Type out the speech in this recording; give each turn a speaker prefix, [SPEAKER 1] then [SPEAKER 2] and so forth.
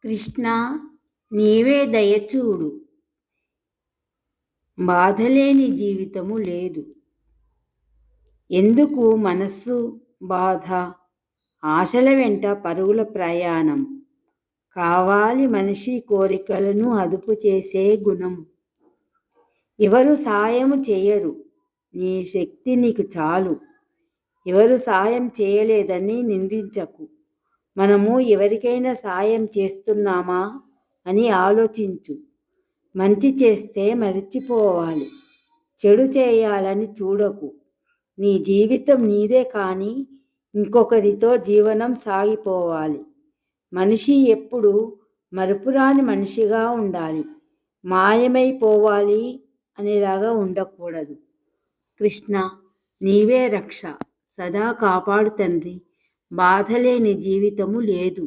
[SPEAKER 1] కృష్ణ, నీవే దయచూడు, బాధలేని జీవితము లేదు. ఎందుకు మనస్సు బాధ, ఆశల వెంట పరుగుల ప్రయాణం. కావాలి మనిషి కోరికలను అదుపు చేసే గుణం. ఎవరు సాయము చేయరు, నీ శక్తి నీకు చాలు. ఎవరు సాయం చేయలేదని నిందించకు. మనము ఎవరికైనా సాయం చేస్తున్నామా అని ఆలోచించు. మంచి చేస్తే మరిచిపోవాలి, చెడు చేయాలని చూడకు. నీ జీవితం నీదే కానీ ఇంకొకరితో జీవనం సాగిపోవాలి. మనిషి ఎప్పుడు మరుపురాని మనిషిగా ఉండాలి, మాయమైపోవాలి అనేలాగా ఉండకూడదు. కృష్ణ, నీవే రక్ష, సదా కాపాడు తండ్రి. బాధలేని జీవితము లేదు.